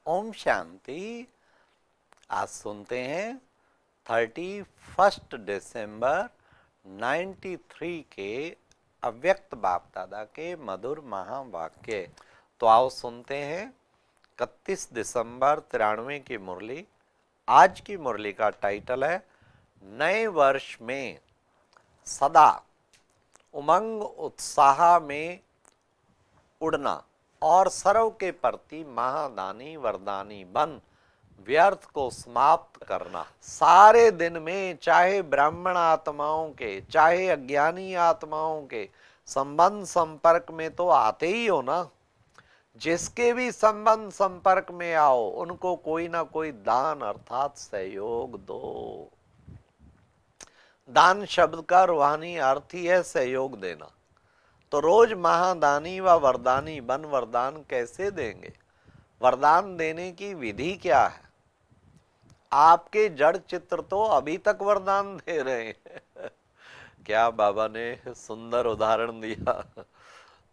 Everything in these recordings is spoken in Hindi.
ओम शांति। आज सुनते हैं 31 दिसंबर 93 के अव्यक्त बाप दादा के मधुर महावाक्य। तो आओ सुनते हैं 31 दिसंबर 93 की मुरली। आज की मुरली का टाइटल है नए वर्ष में सदा उमंग उत्साह में उड़ना और सर्व के प्रति महादानी वरदानी बन व्यर्थ को समाप्त करना। सारे दिन में चाहे ब्राह्मण आत्माओं के चाहे अज्ञानी आत्माओं के संबंध संपर्क में तो आते ही हो ना। जिसके भी संबंध संपर्क में आओ उनको कोई ना कोई दान अर्थात सहयोग दो। दान शब्द का रूहानी अर्थ ही है सहयोग देना। तो रोज महादानी व वरदानी बन वरदान कैसे देंगे? वरदान देने की विधि क्या है? आपके जड़ चित्र तो अभी तक वरदान दे रहे हैं। क्या बाबा ने सुंदर उदाहरण दिया।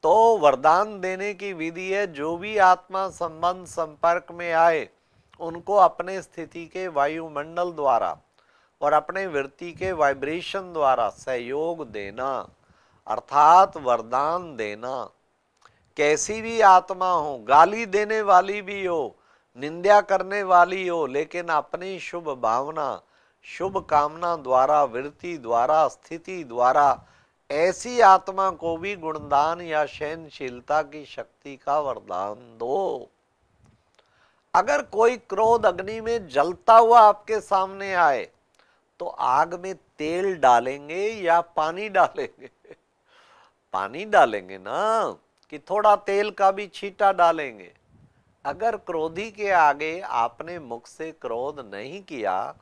तो वरदान देने की विधि है जो भी आत्मा संबंध संपर्क में आए उनको अपने स्थिति के वायुमंडल द्वारा और अपने वृत्ति के वाइब्रेशन द्वारा सहयोग देना अर्थात वरदान देना। कैसी भी आत्मा हो, गाली देने वाली भी हो, निंदा करने वाली हो, लेकिन अपनी शुभ भावना शुभ कामना द्वारा वृत्ति द्वारा स्थिति द्वारा ऐसी आत्मा को भी गुणदान या सहनशीलता की शक्ति का वरदान दो। अगर कोई क्रोध अग्नि में जलता हुआ आपके सामने आए तो आग में तेल डालेंगे या पानी डालेंगे? पानी डालेंगे ना, कि थोड़ा तेल का भी छींटा डालेंगे। अगर क्रोधी के आगे आपने मुख से क्रोध नहीं किया,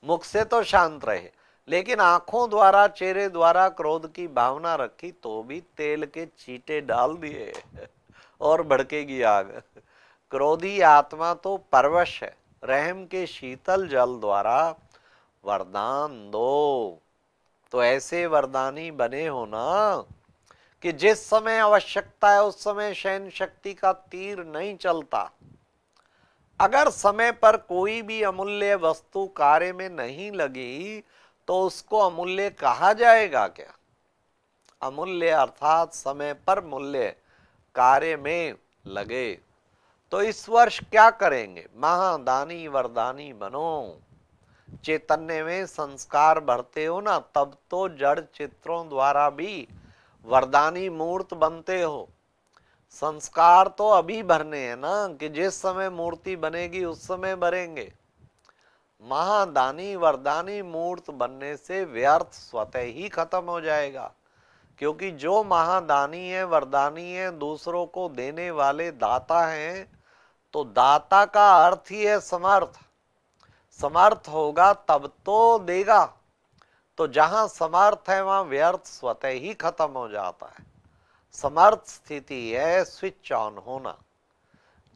मुख से तो शांत रहे, लेकिन आंखों द्वारा चेहरे द्वारा क्रोध की भावना रखी तो भी तेल के छींटे डाल दिए और भड़केगी आग। क्रोधी आत्मा तो परवश है। रहम के शीतल जल द्वारा वरदान दो। तो ऐसे वरदानी बने हो ना कि जिस समय आवश्यकता है उस समय सहन शक्ति का तीर नहीं चलता। अगर समय पर कोई भी अमूल्य वस्तु कार्य में नहीं लगी तो उसको अमूल्य कहा जाएगा क्या? अमूल्य अर्थात समय पर मूल्य कार्य में लगे। तो इस वर्ष क्या करेंगे? महादानी वरदानी बनो। चैतन्य में संस्कार भरते हो ना, तब तो जड़ चित्रों द्वारा भी वरदानी मूर्त बनते हो। संस्कार तो अभी भरने हैं ना, कि जिस समय मूर्ति बनेगी उस समय भरेंगे। महादानी वरदानी मूर्त बनने से व्यर्थ स्वतः ही खत्म हो जाएगा। क्योंकि जो महादानी है वरदानी है दूसरों को देने वाले दाता हैं। तो दाता का अर्थ ही है समर्थ। समर्थ होगा तब तो देगा। तो जहां समर्थ है वहां व्यर्थ स्वतः ही खत्म हो जाता है। समर्थ स्थिति है स्विच ऑन होना।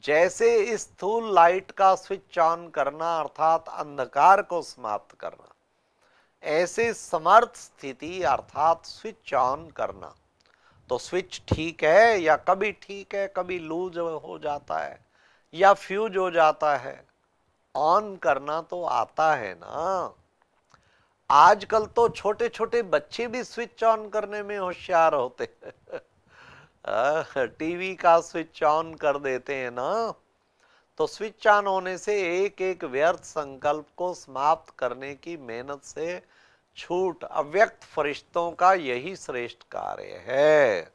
जैसे इस स्थूल लाइट का स्विच ऑन करना अर्थात अंधकार को समाप्त करना, ऐसे समर्थ स्थिति अर्थात स्विच ऑन करना। तो स्विच ठीक है या कभी ठीक है, कभी लूज हो जाता है या फ्यूज हो जाता है। ऑन करना तो आता है ना। आजकल तो छोटे छोटे बच्चे भी स्विच ऑन करने में होशियार होते हैं। टीवी का स्विच ऑन कर देते हैं ना। तो स्विच ऑन होने से एक एक व्यर्थ संकल्प को समाप्त करने की मेहनत से छूट अव्यक्त फरिश्तों का यही श्रेष्ठ कार्य है।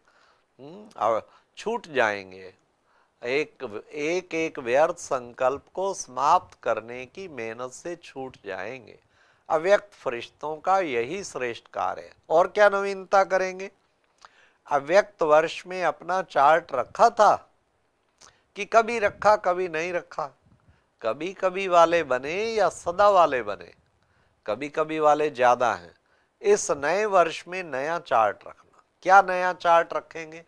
छूट जाएंगे। एक एक व्यर्थ संकल्प को समाप्त करने की मेहनत से छूट जाएंगे। अव्यक्त फरिश्तों का यही श्रेष्ठ कार्य है। और क्या नवीनता करेंगे? अव्यक्त वर्ष में अपना चार्ट रखा था कि कभी रखा कभी नहीं रखा। कभी कभी वाले बने या सदा वाले बने, कभी कभी वाले ज्यादा हैं। इस नए वर्ष में नया चार्ट रखना। क्या नया चार्ट रखेंगे?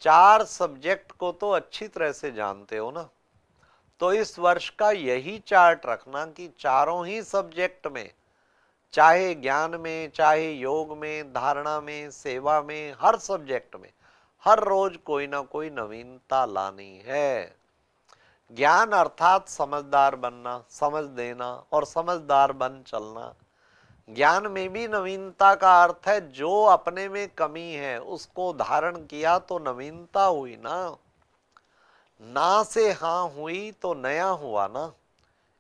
4 सब्जेक्ट को तो अच्छी तरह से जानते हो ना। तो इस वर्ष का यही चार्ट रखना कि चारों ही सब्जेक्ट में, चाहे ज्ञान में, चाहे योग में, धारणा में, सेवा में, हर सब्जेक्ट में हर रोज कोई ना कोई नवीनता लानी है। ज्ञान अर्थात समझदार बनना, समझ देना और समझदार बन चलना। ज्ञान में भी नवीनता का अर्थ है जो अपने में कमी है उसको धारण किया तो नवीनता हुई ना। ना से हाँ हुई तो नया हुआ ना।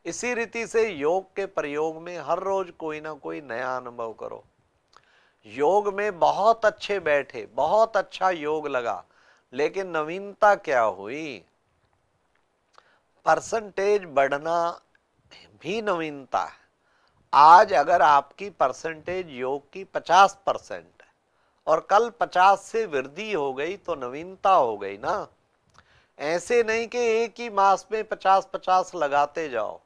इसी रीति से योग के प्रयोग में हर रोज कोई ना कोई नया अनुभव करो। योग में बहुत अच्छे बैठे, बहुत अच्छा योग लगा, लेकिन नवीनता क्या हुई? परसेंटेज बढ़ना भी नवीनता है। आज अगर आपकी परसेंटेज योग की 50% है और कल 50 से वृद्धि हो गई तो नवीनता हो गई ना। ऐसे नहीं कि एक ही मास में 50-50 लगाते जाओ।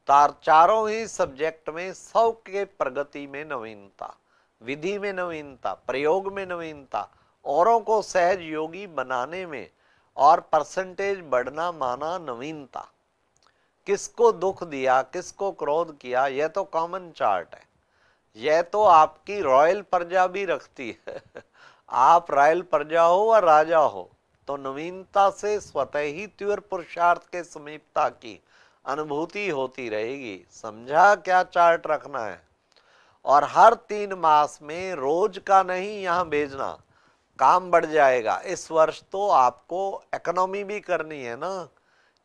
चारों ही सब्जेक्ट में 100 के प्रगति में नवीनता, विधि में नवीनता, प्रयोग में नवीनता, औरों को सहज योगी बनाने में और परसेंटेज बढ़ना माना नवीनता। किसको दुख दिया, किसको क्रोध किया, यह तो कॉमन चार्ट है। यह तो आपकी रॉयल प्रजा भी रखती है। आप रॉयल प्रजा हो व राजा हो तो नवीनता से स्वतः ही तीव्र पुरुषार्थ के समीपता की अनुभूति होती रहेगी। समझा क्या चार्ट रखना है? और हर 3 मास में रोज का नहीं यहां भेजना, काम बढ़ जाएगा। इस वर्ष तो आपको इकोनॉमी भी करनी है ना।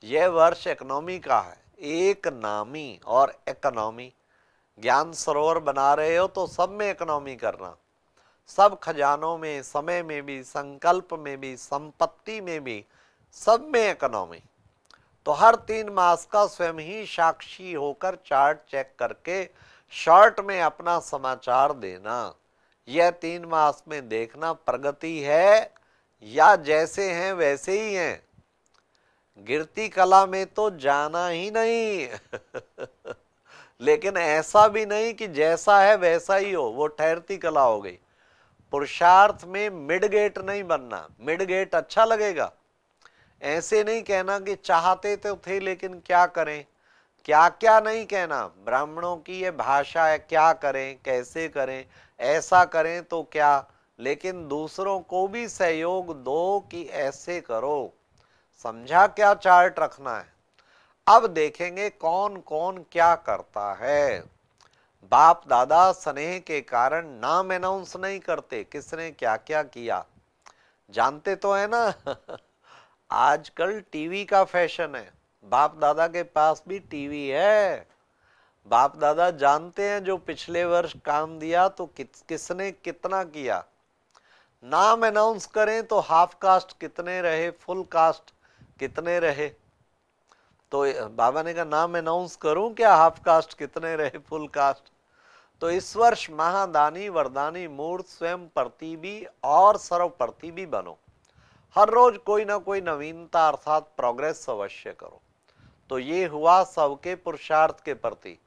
यह वर्ष इकोनॉमी का है, एक नामी और इकोनॉमी। ज्ञान सरोवर बना रहे हो तो सब में इकोनॉमी करना, सब खजानों में, समय में भी, संकल्प में भी, संपत्ति में भी, सब में इकोनॉमी। तो हर 3 मास का स्वयं ही साक्षी होकर चार्ट चेक करके शॉर्ट में अपना समाचार देना। यह 3 मास में देखना प्रगति है या जैसे हैं वैसे ही हैं। गिरती कला में तो जाना ही नहीं। लेकिन ऐसा भी नहीं कि जैसा है वैसा ही हो, वो ठहरती कला हो गई। पुरुषार्थ में मिड गेट नहीं बनना। मिड गेट अच्छा लगेगा, ऐसे नहीं कहना कि चाहते तो थे लेकिन क्या करें, क्या क्या नहीं कहना। ब्राह्मणों की ये भाषा है, क्या करें, कैसे करें, ऐसा करें तो क्या, लेकिन दूसरों को भी सहयोग दो कि ऐसे करो। समझा क्या चार्ट रखना है? अब देखेंगे कौन कौन क्या करता है। बाप दादा स्नेह के कारण नाम अनाउंस नहीं करते किसने क्या क्या किया, जानते तो है ना। आजकल टीवी का फैशन है। बाप दादा के पास भी टीवी है। बाप दादा जानते हैं जो पिछले वर्ष काम दिया तो किसने कितना किया। नाम अनाउंस करें तो हाफ कास्ट कितने रहे, फुल कास्ट कितने रहे। तो बाबा ने कहा नाम अनाउंस करूं क्या, हाफ कास्ट कितने रहे, फुल कास्ट। तो इस वर्ष महादानी वरदानी मूर्त स्वयं प्रतिबी और सर्व प्रतिबी बनो। हर रोज कोई ना कोई नवीनता अर्थात प्रोग्रेस अवश्य करो। तो ये हुआ सबके पुरुषार्थ के प्रति।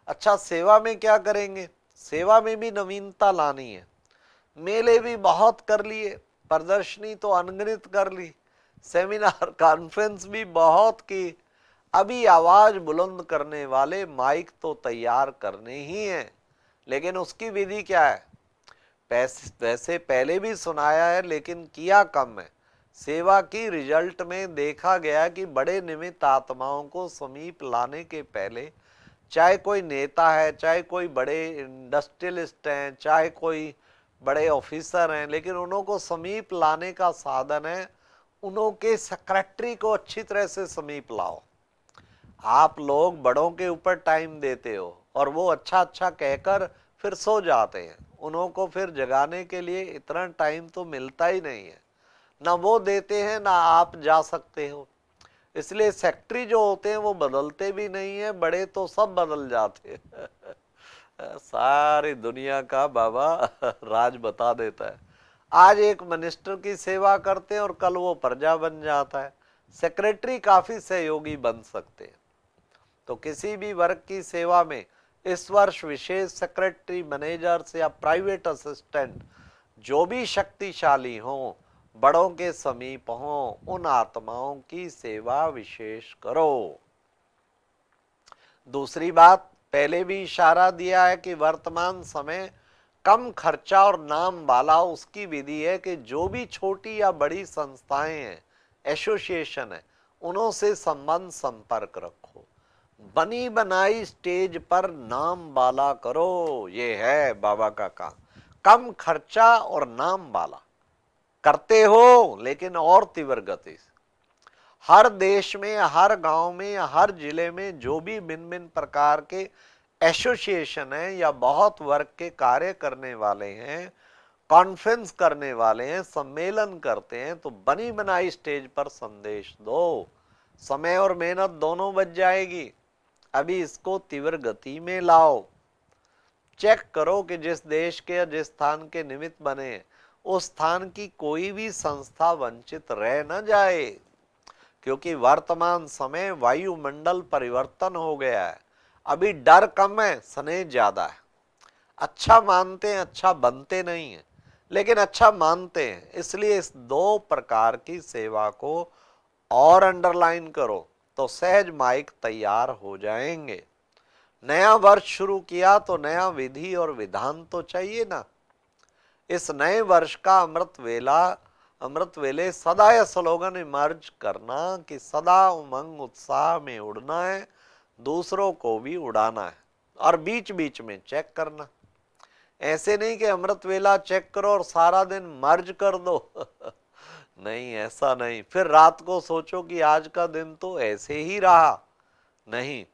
अच्छा, सेवा में क्या करेंगे? सेवा में भी नवीनता लानी है। मेले भी बहुत कर लिए, प्रदर्शनी तो अनगिनत कर ली, सेमिनार कॉन्फ्रेंस भी बहुत की। अभी आवाज बुलंद करने वाले माइक तो तैयार करने ही हैं, लेकिन उसकी विधि क्या है? वैसे पहले भी सुनाया है लेकिन किया कम है। सेवा की रिजल्ट में देखा गया कि बड़े निमित्त आत्माओं को समीप लाने के पहले, चाहे कोई नेता है, चाहे कोई बड़े इंडस्ट्रियलिस्ट हैं, चाहे कोई बड़े ऑफिसर हैं, लेकिन उन्हों को समीप लाने का साधन है उन्हों के सेक्रेटरी को अच्छी तरह से समीप लाओ। आप लोग बड़ों के ऊपर टाइम देते हो और वो अच्छा अच्छा कहकर फिर सो जाते हैं। उन्हों को फिर जगाने के लिए इतना टाइम तो मिलता ही नहीं है, ना वो देते हैं ना आप जा सकते हो। इसलिए सेक्रेटरी जो होते हैं वो बदलते भी नहीं है, बड़े तो सब बदल जाते हैं। सारी दुनिया का बाबा राज बता देता है। आज एक मिनिस्टर की सेवा करते हैं और कल वो प्रजा बन जाता है। सेक्रेटरी काफी सहयोगी बन सकते हैं। तो किसी भी वर्ग की सेवा में इस वर्ष विशेष सेक्रेटरी, मैनेजर्स या प्राइवेट असिस्टेंट जो भी शक्तिशाली हों, बड़ों के समीप हों, उन आत्माओं की सेवा विशेष करो। दूसरी बात, पहले भी इशारा दिया है कि वर्तमान समय कम खर्चा और नाम वाला उसकी विधि है कि जो भी छोटी या बड़ी संस्थाएं हैं, एसोसिएशन है, उन्हों से संबंध संपर्क रखो। बनी बनाई स्टेज पर नाम वाला करो, ये है बाबा का काम। कम खर्चा और नाम वाला करते हो, लेकिन और तीव्र गति से। हर देश में, हर गांव में, हर जिले में जो भी भिन्न भिन्न प्रकार के एसोसिएशन है या बहुत वर्ग के कार्य करने वाले हैं, कॉन्फ्रेंस करने वाले हैं, सम्मेलन करते हैं, तो बनी बनाई स्टेज पर संदेश दो। समय और मेहनत दोनों बच जाएगी। अभी इसको तीव्र गति में लाओ। चेक करो कि जिस देश के या जिस स्थान के निमित्त बने हैं, उस स्थान की कोई भी संस्था वंचित रह न जाए, क्योंकि वर्तमान समय वायुमंडल परिवर्तन हो गया है। अभी डर कम है, स्नेह ज्यादा है। अच्छा मानते हैं, अच्छा बनते नहीं है, लेकिन अच्छा मानते हैं। इसलिए इस दो प्रकार की सेवा को और अंडरलाइन करो, तो सहज माइक तैयार हो जाएंगे। नया वर्ष शुरू किया तो नया विधि और विधान तो चाहिए ना। इस नए वर्ष का अमृत वेले सदा यह स्लोगन इमर्ज करना कि सदा उमंग उत्साह में उड़ना है, दूसरों को भी उड़ाना है, और बीच बीच में चेक करना। ऐसे नहीं कि अमृत वेला चेक करो और सारा दिन मर्ज कर दो नहीं, ऐसा नहीं। फिर रात को सोचो कि आज का दिन तो ऐसे ही रहा। नहीं,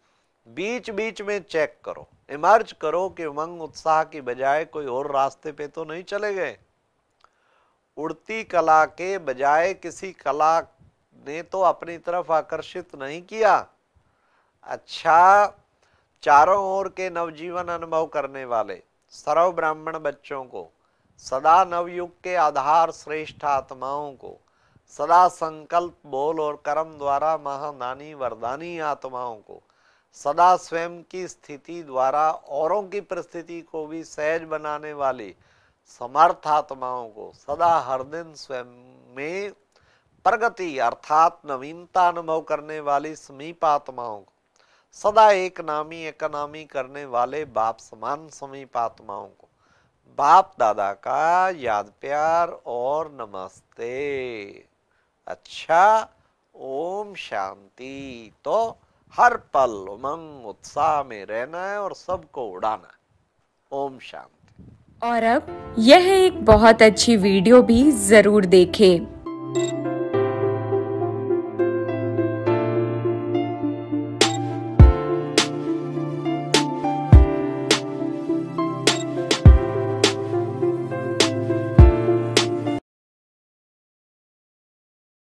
बीच बीच में चेक करो, इमर्ज करो कि उमंग उत्साह की बजाय कोई और रास्ते पे तो नहीं चले गए। उड़ती कला के बजाय किसी कला ने तो अपनी तरफ आकर्षित नहीं किया। अच्छा, चारों ओर के नवजीवन अनुभव करने वाले सर्व ब्राह्मण बच्चों को, सदा नवयुग के आधार श्रेष्ठ आत्माओं को, सदा संकल्प बोल और कर्म द्वारा महादानी वरदानी आत्माओं को, सदा स्वयं की स्थिति द्वारा औरों की परिस्थिति को भी सहज बनाने वाली समर्थ आत्माओं को, सदा हर दिन स्वयं में प्रगति अर्थात नवीनता अनुभव करने वाली समीप आत्माओं को, सदा एक नामी करने वाले बाप समान समीप आत्माओं को बाप दादा का याद प्यार और नमस्ते। अच्छा, ओम शांति। तो हर पल उमंग उत्साह में रहना है और सबको उड़ाना है। ओम शांति। और अब यह एक बहुत अच्छी वीडियो भी जरूर देखें।